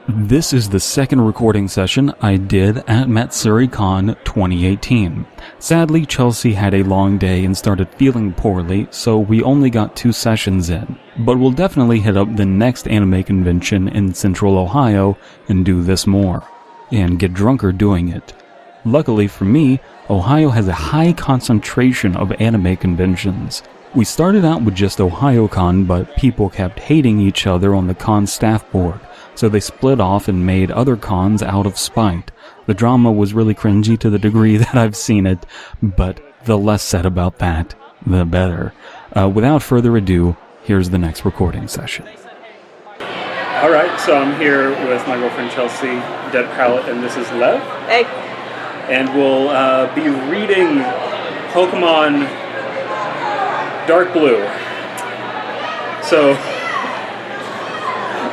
This is the second recording session I did at MatsuriCon 2018. Sadly, Chelsea had a long day and started feeling poorly, so we only got 2 sessions in. But we'll definitely hit up the next anime convention in Central Ohio and do this more, and get drunker doing it. Luckily for me, Ohio has a high concentration of anime conventions. We started out with just OhioCon, but people kept hating each other on the con staff board, so they split off and made other cons out of spite. The drama was really cringy to the degree that I've seen it, but the less said about that, the better. Without further ado, here's the next recording session. Alright, so I'm here with my girlfriend Chelsea, Dead Palette, and this is Lev. Hey. And we'll be reading Pokemon Dark Blue. So,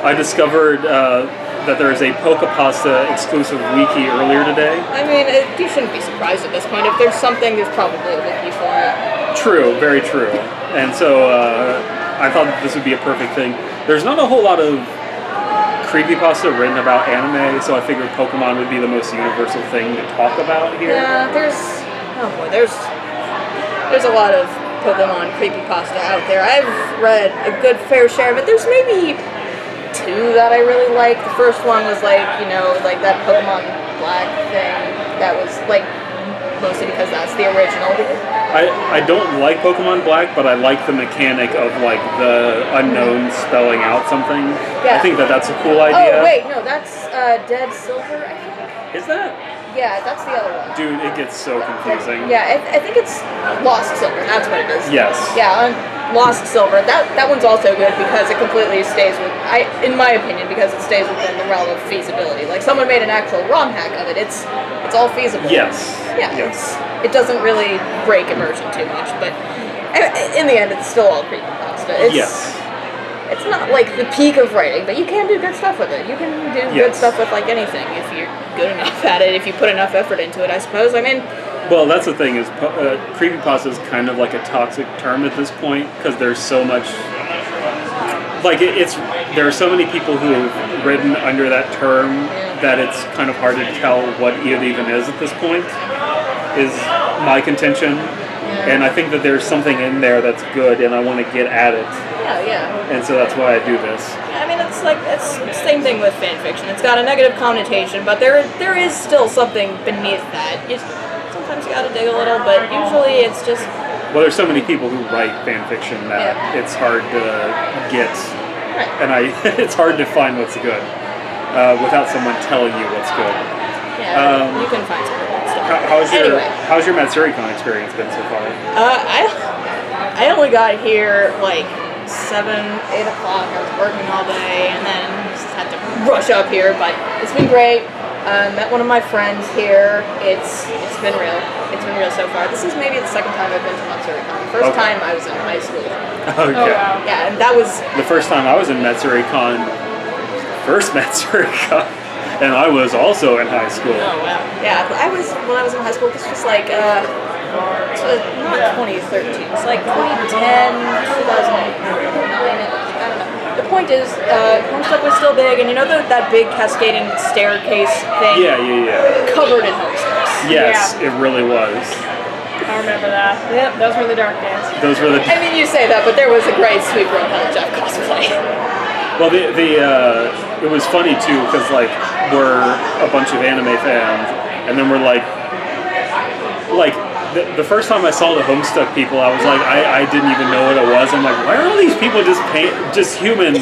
I discovered that there is a Creepypasta exclusive wiki earlier today. I mean, you shouldn't be surprised at this point. If there's something, there's probably a wiki for it. True, very true. And so I thought that this would be a perfect thing. There's not a whole lot of Creepypasta written about anime, so I figured Pokemon would be the most universal thing to talk about here. Yeah, there's a lot of Pokemon Creepypasta out there. I've read a good fair share of it. There's maybe 2 that I really like. The first one was like that Pokemon Black thing. That was like mostly because that's the original. I don't like Pokemon Black, but I like the mechanic of like the unknown spelling out something. Yeah. I think that's a cool idea. Oh wait, no, that's Dead Silver, I think. Is that? Yeah, that's the other one. Dude, it gets so confusing. Yeah, I think it's Lost Silver. That's what it is. Yes. Yeah, Lost Silver. That one's also good because it completely stays with, in my opinion, because it stays within the realm of feasibility. Like someone made an actual ROM hack of it. It's all feasible. Yes. Yeah. Yes. It doesn't really break immersion too much, but in the end, it's still all creepypasta. Yes. It's not like the peak of writing, but you can do good stuff with it. You can do good stuff with like anything if you're good enough at it, if you put enough effort into it, I suppose. I mean... Well, that's the thing, is creepypasta is kind of like a toxic term at this point, because there's so much... Like, there are so many people who have written under that term that it's kind of hard to tell what it even is at this point, is my contention. And I think that there's something in there that's good, and I want to get at it. Yeah. And so that's why I do this. I mean, it's the same thing with fan fiction. It's got a negative connotation, but there is still something beneath that. Sometimes you gotta dig a little, but usually it's just... Well, there's so many people who write fan fiction that it's hard to get, and it's hard to find what's good without someone telling you what's good. Yeah, you can find some good stuff. How's your MatsuriCon experience been so far? I only got here like 7, 8 o'clock. I was working all day, and then just had to rush up here. But it's been great. Met one of my friends here. It's been real. It's been real so far. This is maybe the second time I've been to MatsuriCon. The first time I was in high school. Okay. Oh wow. Yeah, and that was the first time I was in MatsuriCon. First MatsuriCon. And I was also in high school. Oh wow! Yeah, when I was in high school. This was like not 2013. It's like 2010, 2009. I don't know. The point is, Homestuck was still big, and you know that big cascading staircase thing? Yeah. Covered in Homestucks. Yes, it really was. I remember that. Yep, those were the dark days. I mean, you say that, but there was a great Sweet Road Hell Jeff cosplay. Well, it was funny too, because like we're a bunch of anime fans, and then we're like the first time I saw the Homestuck people, I was like, I didn't even know what it was. I'm like, why are all these people just humans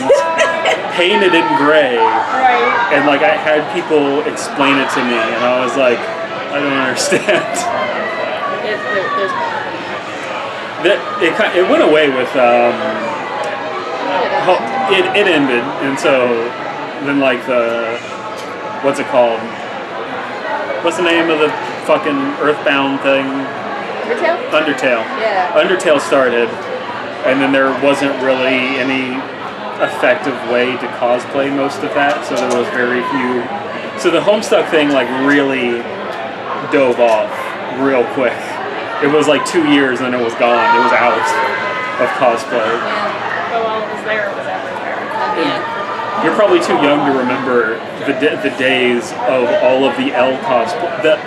painted in gray? Right. And like I had people explain it to me, and I was like, I don't understand. It went away with. It ended, and so then like what's it called? What's the name of the fucking Earthbound thing? Undertale. Yeah. Undertale started, and then there wasn't really any effective way to cosplay most of that, so there was very few. So the Homestuck thing like really dove off real quick. It was like 2 years and then it was gone. It was out of cosplay. Yeah. But while it was there, it was everywhere. You're probably too young to remember the days of all of the L cosplays. The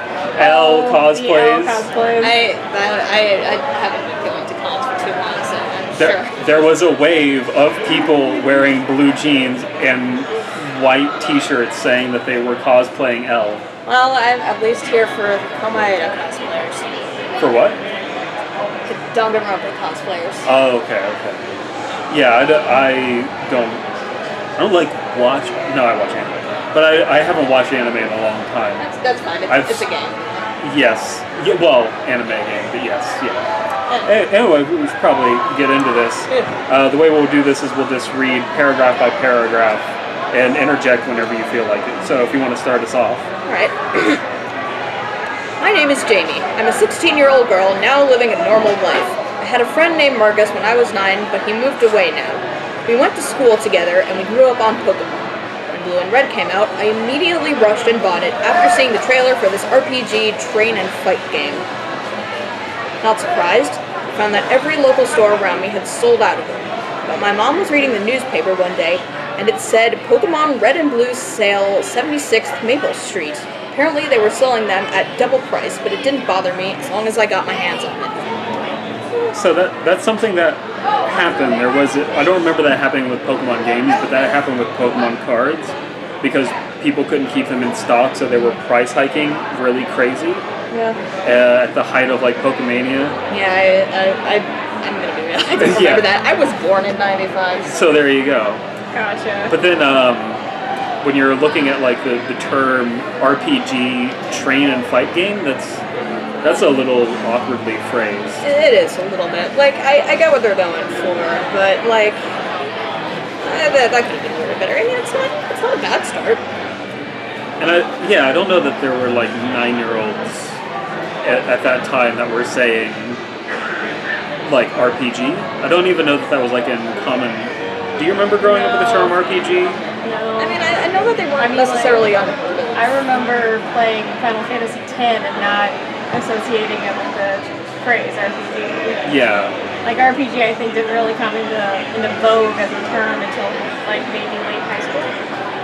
L cosplays. I haven't been going to cons for too long, so I'm sure. There was a wave of people wearing blue jeans and white t-shirts saying that they were cosplaying L. Well, I'm at least here for the Komaeda cosplayers. For what? The Danganronpa cosplayers. Oh, okay. Yeah, I don't like watch. No, I watch anime, but I haven't watched anime in a long time. That's fine. It's a game. Yes. Yeah, well, anime game, but yes. Yeah. Anyway, we should probably get into this. The way we'll do this is we'll just read paragraph by paragraph and interject whenever you feel like it. So if you want to start us off. All right. My name is Jamie. I'm a 16-year-old girl now living a normal life. I had a friend named Marcus when I was 9, but he moved away now. We went to school together and we grew up on Pokemon. When Blue and Red came out, I immediately rushed and bought it after seeing the trailer for this RPG train and fight game. Not surprised, I found that every local store around me had sold out of them. But my mom was reading the newspaper one day and it said Pokemon Red and Blue sale 76th Maple Street. Apparently they were selling them at double price, but it didn't bother me as long as I got my hands on it. So that's something that happened. I don't remember that happening with Pokemon games, but that happened with Pokemon cards because people couldn't keep them in stock, so they were price hiking really crazy. Yeah. At the height of like Pokemania. Yeah, I'm gonna be real. I don't remember that. I was born in '95. So there you go. Gotcha. But then when you're looking at like the term RPG train and fight game, that's a little awkwardly phrased. It is a little bit. Like I get what they're going for, but like that could have been worded better. I mean, it's not a bad start. And I don't know that there were like 9-year-olds at that time that were saying like RPG. I don't even know that was like in common. Do you remember growing up with the term RPG? No. I mean, I know that they weren't necessarily unheard of. I remember playing Final Fantasy X and not associating it with the phrase RPG. Yeah. Like RPG, I think didn't really come into vogue as a term until like maybe late high school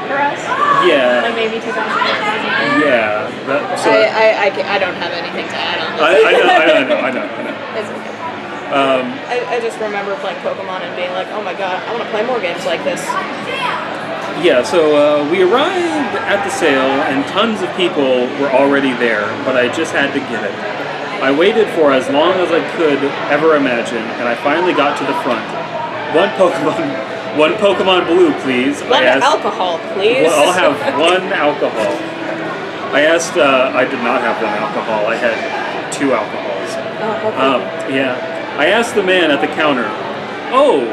for us. Yeah. Like maybe 2008. Yeah. I don't have anything to add on this. I know. It's okay. I just remember playing Pokemon and being like, oh my god, I want to play more games like this. Yeah, so we arrived at the sale and tons of people were already there, but I just had to get it. I waited for as long as I could ever imagine, and I finally got to the front. One Pokemon Blue, please. One alcohol, please. Well, I'll have one alcohol. I asked, I did not have one alcohol, I had 2 alcohols. Oh, okay. Yeah. I asked the man at the counter, "Oh,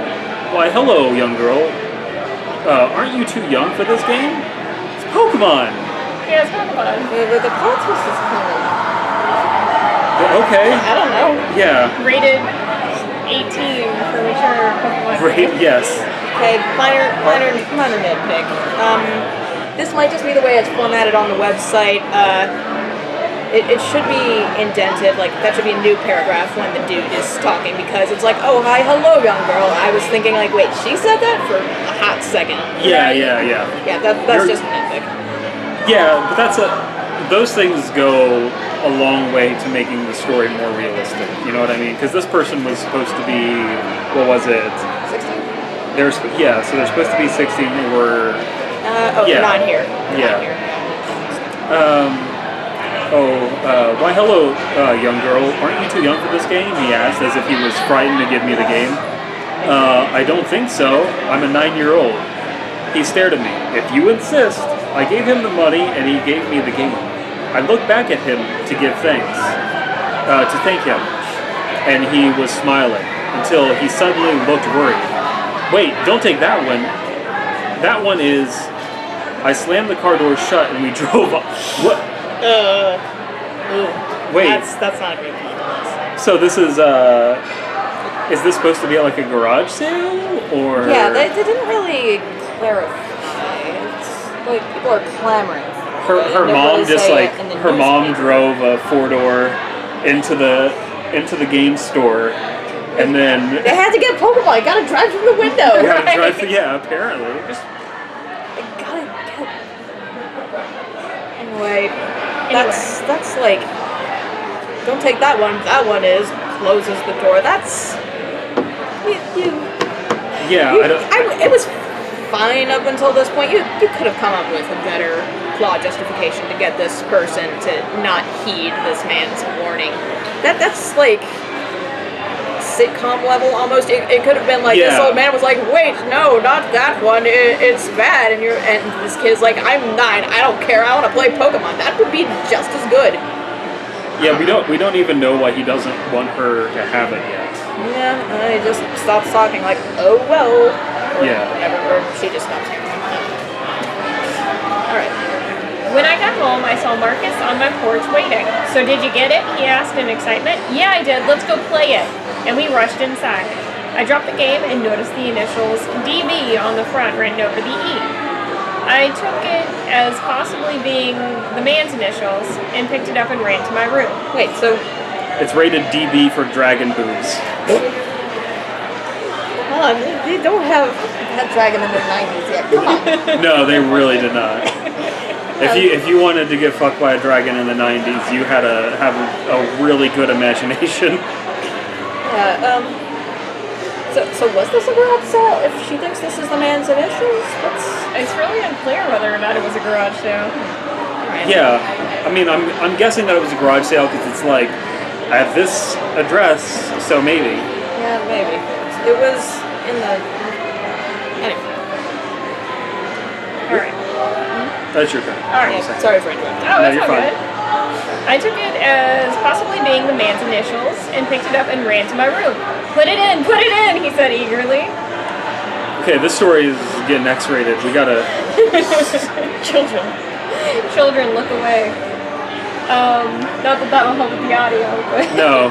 why hello, young girl. Aren't you too young for this game? It's Pokemon." Yeah, it's Pokemon. The plot twist is kind of... Okay. I don't know. Yeah. Rated 18 for mature Pokemon. Right, yes. Okay, minor nitpick. This might just be the way it's formatted on the website. It should be indented, like that should be a new paragraph when the dude is talking, because it's like, oh, hi, hello, young girl. I was thinking like, wait, she said that for a hot second. Yeah. Yeah, that's just a nitpick. Yeah, but those things go a long way to making the story more realistic. You know what I mean? Because this person was supposed to be, what was it? 16? So they're supposed to be 16. They were. Not here. Yeah. Not here. Why hello, young girl. Aren't you too young for this game? He asked, as if he was frightened to give me the game. I don't think so. I'm a 9-year-old. He stared at me. If you insist. I gave him the money and he gave me the game. I looked back at him to give thanks, to thank him, and he was smiling until he suddenly looked worried. Wait, don't take that one. That one is... I slammed the car door shut and we drove off. What? Wait. That's not a great plot. So this is this supposed to be like a garage sale, or? Yeah, they didn't really clarify. It's like people are clamoring. Her mom just like her mom drove a 4-door into the game store, and then they had to get Pokemon. You gotta drive from the window. Yeah, apparently. Wait. That's like... Don't take that one. That one is... Closes the door. That's... It was fine up until this point. You could have come up with a better plot justification to get this person to not heed this man's warning. That's like sitcom level almost. It could have been like this old man was like, wait, no, not that one. It's bad, and this kid's like, I'm 9. I don't care. I want to play Pokemon. That would be just as good. Yeah, we don't even know why he doesn't want her to have it yet. Yeah, he just stops talking like, oh well. Yeah. Whatever, or she just stops talking. Alright. When I got home, I saw Marcus on my porch waiting. So did you get it? He asked in excitement. Yeah, I did. Let's go play it. And we rushed inside. I dropped the game and noticed the initials DB on the front written over the E. I took it as possibly being the man's initials and picked it up and ran to my room. Wait, so... It's rated DB for dragon boobs. Hold on, they don't have that dragon in the 90s yet. Come on. No, they really did not. If you wanted to get fucked by a dragon in the 90s, you had to have a really good imagination. Yeah, So was this a garage sale? If she thinks this is the man's initials, it's really unclear whether or not it was a garage sale. Right. Yeah, I mean, I'm guessing that it was a garage sale because it's like, I have this address, so maybe. Yeah, maybe. It was in the... Anyway. Alright. That's your turn. Alright. Sorry for interrupting. Oh, that's you're all fine. good. I took it as possibly being the man's initials and picked it up and ran to my room. Put it in, he said eagerly. Okay, this story is getting X-rated. We gotta... Children, look away. Not that that'll help with the audio, but... No.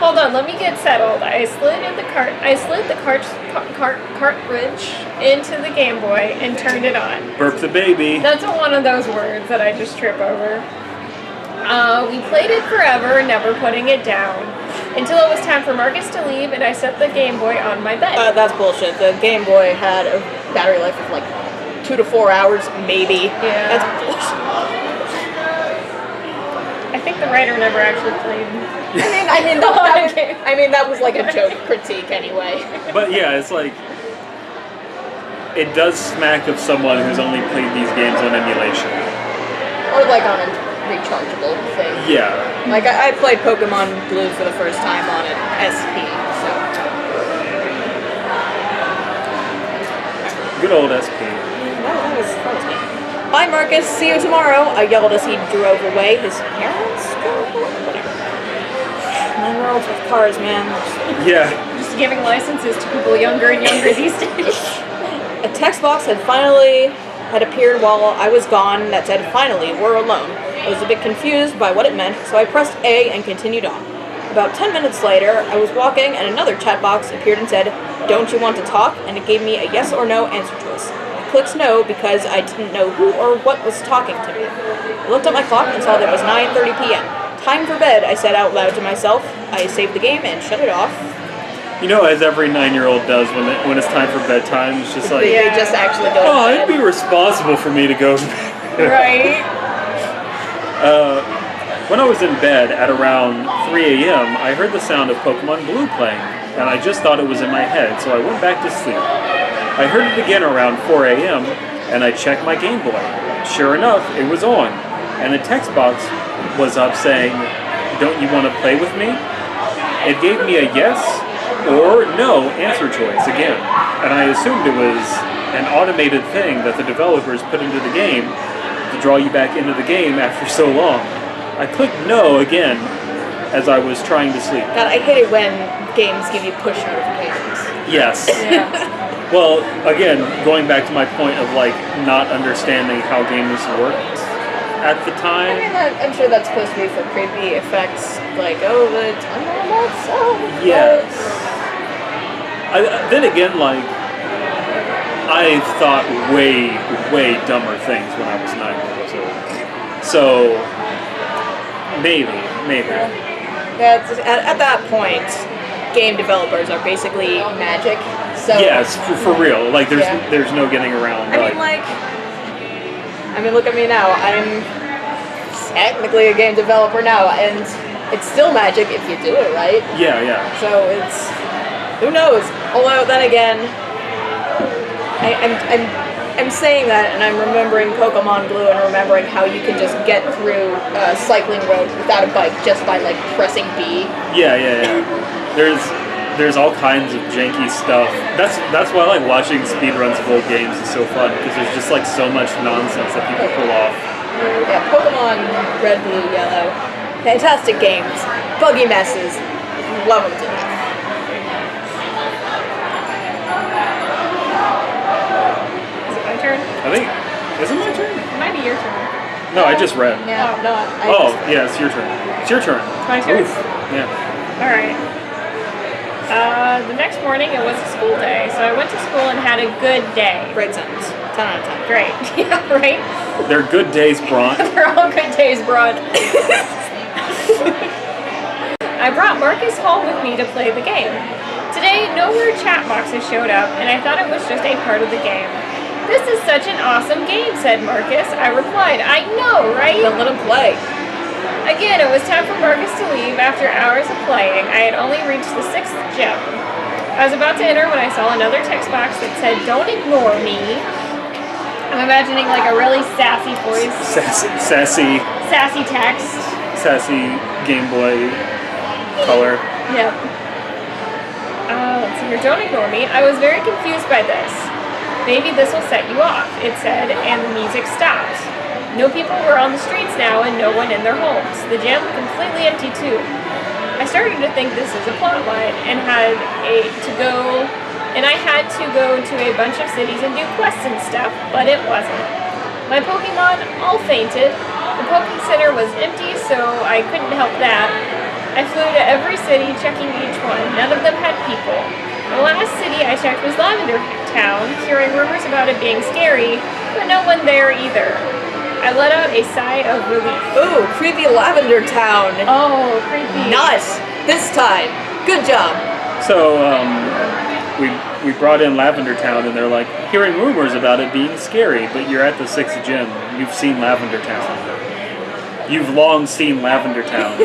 Hold on, let me get settled. I slid the cartridge into the Game Boy and turned it on. Burp the baby. That's one of those words that I just trip over. We played it forever, never putting it down. Until it was time for Marcus to leave, and I set the Game Boy on my bed. That's bullshit. The Game Boy had a battery life of like 2 to 4 hours, maybe. Yeah. That's bullshit. I think the writer never actually played. I mean, that was like a joke critique anyway. But yeah, it's like... It does smack of someone who's only played these games on emulation. Or like on a rechargeable thing. Yeah. Like, I played Pokemon Blue for the first time on an SP, so... Good old SP. That was neat. Bye, Marcus. See you tomorrow. I yelled as he drove away. His parents drove away? Whatever. 9-year-olds with cars, man. Yeah. Just giving licenses to people younger and younger these days. A text box had appeared while I was gone that said, "Finally, we're alone." I was a bit confused by what it meant, so I pressed A and continued on. About 10 minutes later, I was walking and another chat box appeared and said, "Don't you want to talk?" and it gave me a yes or no answer choice. I clicked no because I didn't know who or what was talking to me. I looked at my clock and saw that it was 9:30 p.m. Time for bed, I said out loud to myself. I saved the game and shut it off. You know, as every 9-year-old does when it's time for bedtime, it's just like... They just actually go to Oh, bed. it'd be responsible for me to go to bed. Right? When I was in bed at around 3 a.m., I heard the sound of Pokemon Blue playing, and I just thought it was in my head, so I went back to sleep. I heard it again around 4 a.m., and I checked my Game Boy. Sure enough, it was on, and the text box was up saying, "Don't you want to play with me?" It gave me a yes or no answer choice again, and I assumed it was an automated thing that the developers put into the game to draw you back into the game after so long. I clicked no again as I was trying to sleep. God, I hate it when games give you push notifications. Yes. Yeah. Well, again, going back to my point of like not understanding how games worked at the time. I mean, I'm sure that's supposed to be for creepy effects, like, oh, the tunnel, that's so Yes. close. Then again, like, I thought way, way dumber things when I was 9 years old. So, maybe. Yeah, at that point, game developers are basically magic. So Yes, for real. Like, there's no getting around. I mean, like, I mean, look at me now. I'm technically a game developer now, and it's still magic if you do it right. Yeah, yeah. So it's, who knows? Although then again, I'm saying that, and I'm remembering Pokemon Blue and remembering how you can just get through a cycling road without a bike just by like pressing B. Yeah. There's all kinds of janky stuff. That's why I like watching speedruns of old games is so fun, because there's just like so much nonsense that people pull off. Yeah, Pokemon Red, Blue, Yellow. Fantastic games. Buggy messes. Love them to death. Is it my turn? I think, is it my turn? It might be your turn. No, I just read. Yeah, no, Yeah, it's your turn. It's your turn. My turn? Oof. Yeah. Alright. The next morning it was a school day, so I went to school and had a good day. Great sentence. 10 out of 10. Great. Yeah, right? They're good days, Braun. They're all good days, Braun. I brought Marcus home with me to play the game. Today, no weird chat boxes showed up, and I thought it was just a part of the game. This is such an awesome game, said Marcus. I replied, I know, right? Then let him play. Again, it was time for Marcus to leave after hours of playing. I had only reached the 6th gym. I was about to enter when I saw another text box that said, don't ignore me. I'm imagining like a really sassy voice. Sassy text. Sassy Game Boy Color. Yep. Let's see here. Don't ignore me. I was very confused by this. Maybe this will set you off, it said, and the music stopped. No people were on the streets now and no one in their homes. The gym completely empty too. I started to think this is a plot line and I had to go to a bunch of cities and do quests and stuff, but it wasn't. My Pokemon all fainted. The Poké Center was empty, so I couldn't help that. I flew to every city, checking each one. None of them had people. The last city I checked was Lavender Town, hearing rumors about it being scary, but no one there either. I let out a sigh of relief. Ooh, creepy Lavender Town. Oh, creepy. Nice. This time. Good job. So, we brought in Lavender Town, and they're like, hearing rumors about it being scary, but you're at the 6th gym. You've seen Lavender Town. You've long seen Lavender Town.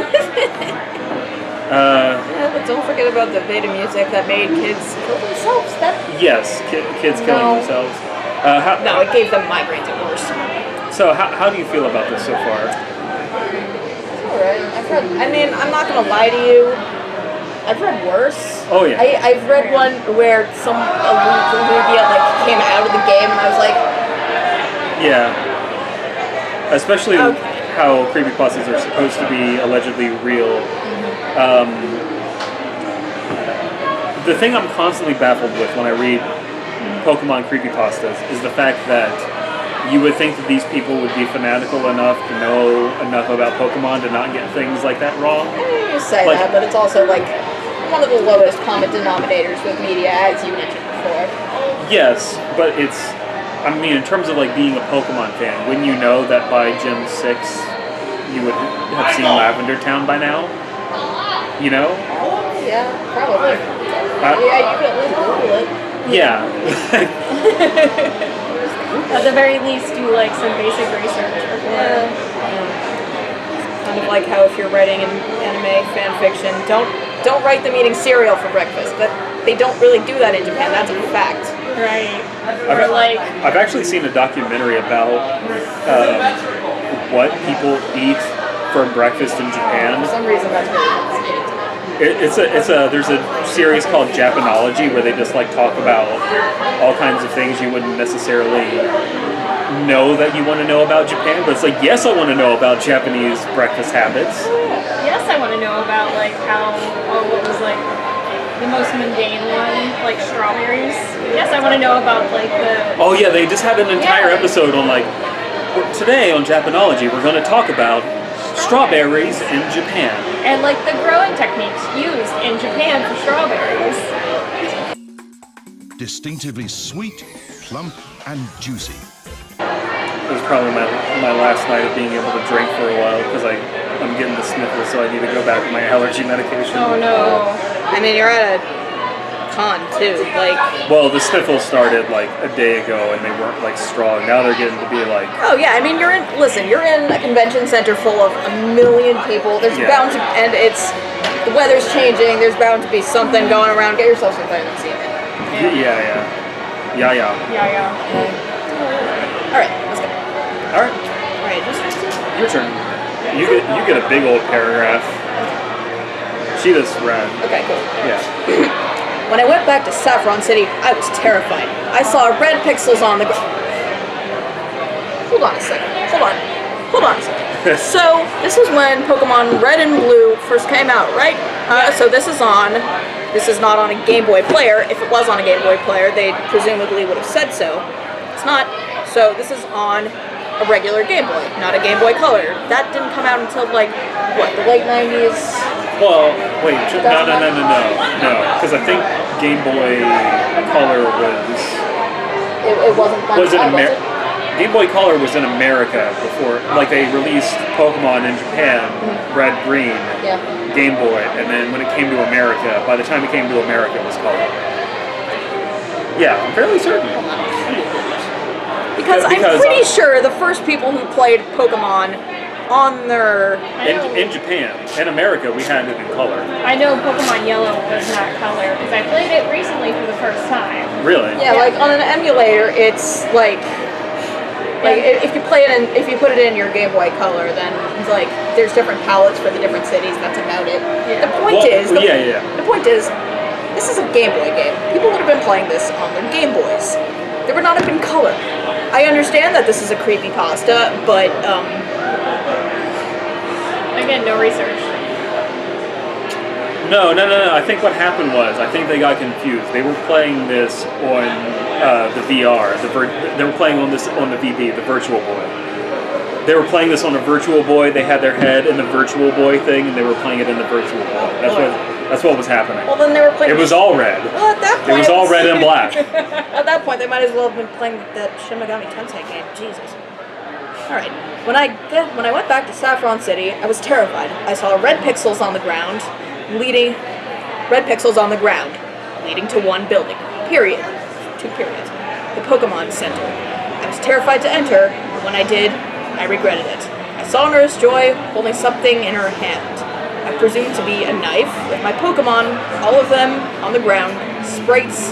Yeah, but don't forget about the beta music that made kids kill themselves. Yes, kids killing themselves. No, it gave them migraines at worst. So how do you feel about this so far? Alright. I'm not gonna lie to you. I've read worse. Oh yeah. I've read one where a Lugia like came out of the game and I was like, yeah. Especially how creepypastas are supposed to be allegedly real. The thing I'm constantly baffled with when I read Pokemon creepypastas is the fact that you would think that these people would be fanatical enough to know enough about Pokemon to not get things like that wrong. You say that, but it's also like one of the lowest common denominators with media, as you mentioned before. Yes, but it's, I mean, in terms of like being a Pokemon fan, wouldn't you know that by Gym 6 you would have seen Lavender Town by now? You know? Yeah, probably. Yeah, you could at least Google it. Yeah. At the very least, do like some basic research before. Yeah. Kind of like how if you're writing an anime fan fiction, don't write them eating cereal for breakfast. But they don't really do that in Japan. That's a fact. Right. Or like I've actually seen a documentary about what people eat for breakfast in Japan. For some reason, that's really fascinating to me. There's a series called Japanology where they just like talk about all kinds of things you wouldn't necessarily know that you want to know about Japan, but it's like, yes, I want to know about Japanese breakfast habits. yes, I want to know about like how what was like the most mundane one, like strawberries. Yes, I want to know about like the. Oh yeah, they just had an entire episode on like today on Japanology we're going to talk about strawberries in Japan. And like the growing techniques used in Japan for strawberries. Distinctively sweet, plump, and juicy. It was probably my last night of being able to drink for a while because I'm getting the sniffles, so I need to go back to my allergy medication. Oh no. I mean, you're at a con too. Like, well, the sniffles started like a day ago, and they weren't like strong. Now they're getting to be like. oh yeah, I mean, you're in a convention center full of a million people. There's bound to, and the weather's changing. There's bound to be something going around. Get yourself some vitamin C. Yeah. All right, let's go. All right, your turn. You get a big old paragraph. She just ran. Okay, cool. Yeah. When I went back to Saffron City, I was terrified. I saw red pixels on the ground. Hold on a second. So, this is when Pokemon Red and Blue first came out, right? So this is not on a Game Boy player. If it was on a Game Boy player, they presumably would have said so. It's not. So this is on a regular Game Boy, not a Game Boy Color. That didn't come out until, like, what, the late 90s? Well, wait, no, because I think Game Boy Color was... It wasn't fun. Game Boy Color was in America before, like they released Pokemon in Japan, Red, Green, Game Boy, and then when it came to America, by the time it came to America, it was Color. Yeah, I'm fairly certain. Because I'm pretty sure the first people who played Pokemon on their... In Japan. In America, we had it in color. I know Pokemon Yellow was not color because I played it recently for the first time. Really? Yeah, like on an emulator, it's like if you play it if you put it in your Game Boy Color, then it's like there's different palettes for the different cities. That's about it. Yeah. The point is, this is a Game Boy game. People would have been playing this on their Game Boys. They would not have been color. I understand that this is a creepypasta, but again, no research. No. I think what happened was, I think they got confused. They were playing this on the VR. They were playing on this on the VB, the Virtual Boy. They were playing this on a Virtual Boy. They had their head in the Virtual Boy thing, and they were playing it in the Virtual Boy. That's what was happening. Well, then they were playing. It was all red. Well, at that point, it was all red and black. At that point, they might as well have been playing that Shin Megami Tensei game. Jesus. All right. When I went back to Saffron City, I was terrified. I saw red pixels on the ground, leading to one building. Period. 2 periods. The Pokemon Center. I was terrified to enter, and when I did, I regretted it. I saw Nurse Joy holding something in her hand. I presume to be a knife, with my Pokemon, all of them on the ground, sprites,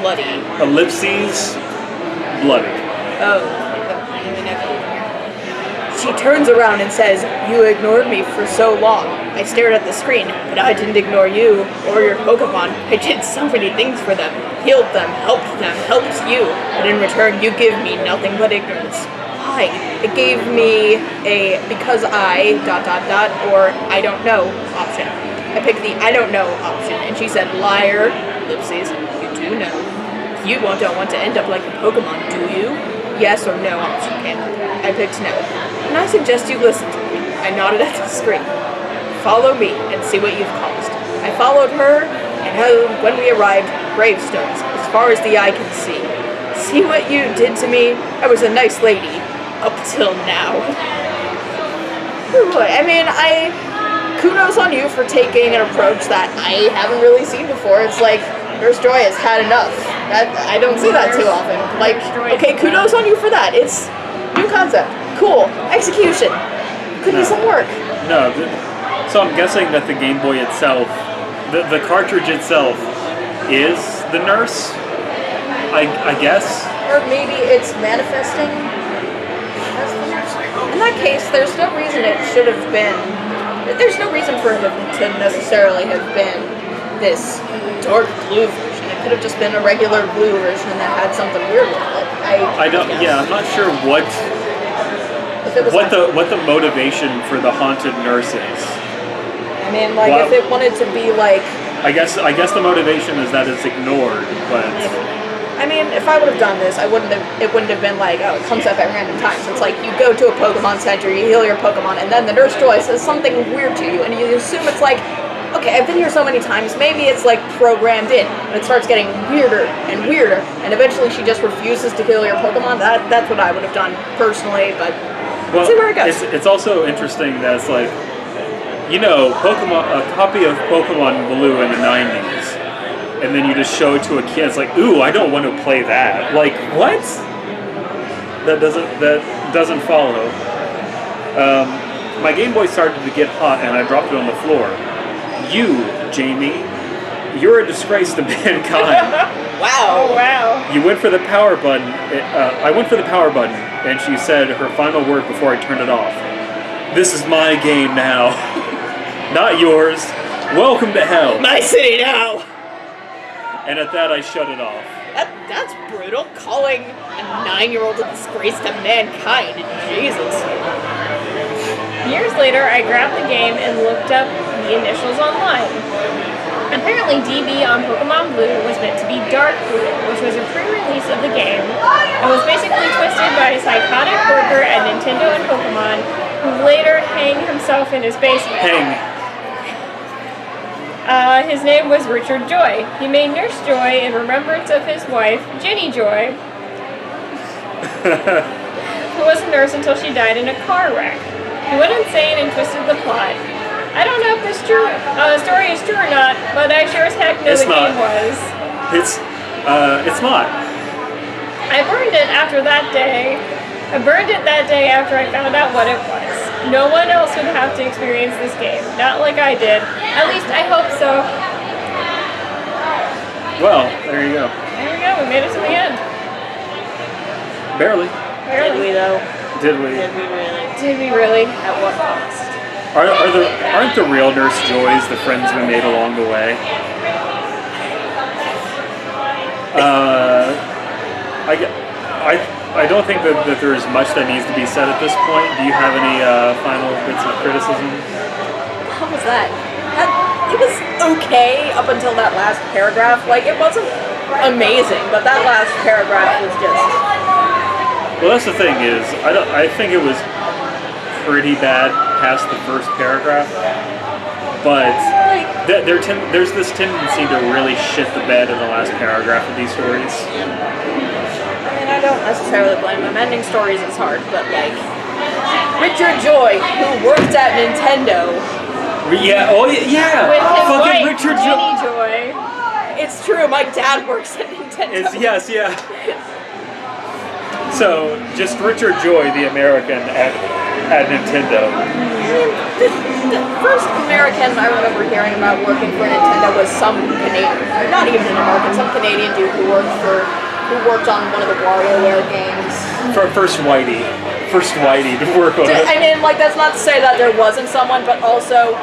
bloody. Ellipses, bloody. Oh, I mean, she turns around and says, "You ignored me for so long." I stared at the screen, but I didn't ignore you or your Pokemon. I did so many things for them, healed them, helped you, but in return you give me nothing but ignorance. Why? It gave me a because I ... or I don't know option. I picked the I don't know option, and she said, "Liar, ellipses, you do know. You don't want to end up like the Pokemon, do you? Yes or no option came up. I picked no. And I suggest you listen to me." I nodded at the screen. "Follow me and see what you've caused." I followed her, and when we arrived, gravestones, as far as the eye can see. See what you did to me? I was a nice lady, up till now. I mean, kudos on you for taking an approach that I haven't really seen before. It's like, Nurse Joy has had enough. I don't see that too often. Like, okay, kudos on you for that. It's new concept. Cool. Execution. Could use some work. No, so I'm guessing that the Game Boy itself, the cartridge itself, is the nurse? I guess? Or maybe it's manifesting as the nurse. In that case, there's no reason it should have been... There's no reason for it to necessarily have been this dark blue version. It could have just been a regular blue version that had something weird with it. I'm not sure what the motivation for the haunted nurse is. I mean, like, if it wanted to be like... I guess the motivation is that it's ignored, but... I mean, if I would have done this, it wouldn't have been like, oh, it comes up at random times. It's like, you go to a Pokemon Center, you heal your Pokemon, and then the Nurse Joy says something weird to you, and you assume it's like, okay, I've been here so many times, maybe it's like programmed in, and it starts getting weirder and weirder, and eventually she just refuses to heal your Pokemon. That's what I would have done personally, but let's see where it goes. It's also interesting that it's like, you know, a copy of Pokemon Blue in the 90s and then you just show it to a kid. It's like, ooh, I don't want to play that. Like, what? That doesn't follow. My Game Boy started to get hot, and I dropped it on the floor. You, Jamie, you're a disgrace to mankind. Wow. Oh, wow. You went for the power button. I went for the power button, and she said her final word before I turned it off. This is my game now. Not yours. Welcome to hell. My city now. And at that, I shut it off. That's brutal. Calling a 9-year-old a disgrace to mankind. Jesus. Years later, I grabbed the game and looked up the initials online. Apparently, DB on Pokemon Blue was meant to be Dark Blue, which was a pre-release of the game, and was basically twisted by a psychotic worker at Nintendo and Pokemon, who later hanged himself in his basement. His name was Richard Joy. He made Nurse Joy in remembrance of his wife, Ginny Joy, who was a nurse until she died in a car wreck. He went insane and twisted the plot. I don't know if this story is true or not, but I sure as heck know the game was. It's not. I burned it after that day. I burned it that day after I found out what it was. No one else would have to experience this game. Not like I did. At least I hope so. Well, there you go. There we go. We made it to the end. Barely. Did we though? Did we? Did we really? Did we really? At what cost? Aren't the real Nurse Joys the friends we made along the way? I don't think that there's much that needs to be said at this point. Do you have any final bits of criticism? What was that? It was okay up until that last paragraph. Like, it wasn't amazing, but that last paragraph was just... Well, that's the thing is, I think it was pretty bad past the first paragraph, but there's this tendency to really shit the bed in the last paragraph of these stories. I don't necessarily blame them. Ending stories is hard, but like Richard Joy, who worked at Nintendo. Yeah. Oh yeah. With his fucking wife, Richard Ginny Joy. It's true. My dad works at Nintendo. Yes. Yeah. So just Richard Joy, the American at Nintendo. The first American I remember hearing about working for Nintendo was some Canadian, not even an American, some Canadian dude who worked on one of the WarioWare games. First Whitey to work on it. I mean, like, that's not to say that there wasn't someone, but also,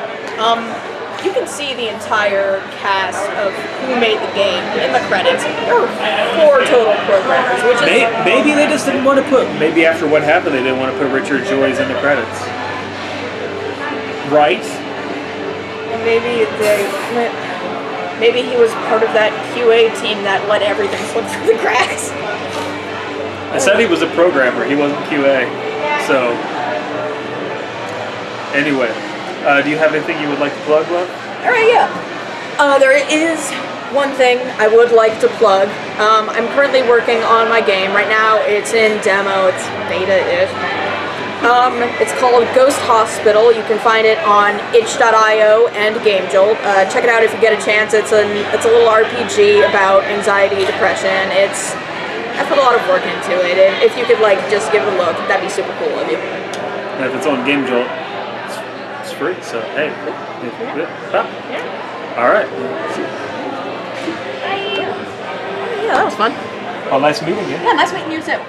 you can see the entire cast of who made the game in the credits. There were 4 total programmers, which is... Maybe they just didn't want to put... Maybe after what happened, they didn't want to put Richard Joy's in the credits. Right? Maybe he was part of that QA team that let everything slip through the cracks. I said he was a programmer. He wasn't QA. So, anyway, do you have anything you would like to plug, Love? All right, yeah. There is one thing I would like to plug. I'm currently working on my game. Right now, it's in demo. It's beta-ish. It's called Ghost Hospital. You can find it on itch.io and GameJolt. Check it out if you get a chance. It's a little RPG about anxiety, depression. I put a lot of work into it. If you could just give it a look, that'd be super cool of you. And if it's on GameJolt, it's free. So hey, all right. Yeah, that was fun. Well, nice meeting you. Yeah, nice meeting you too.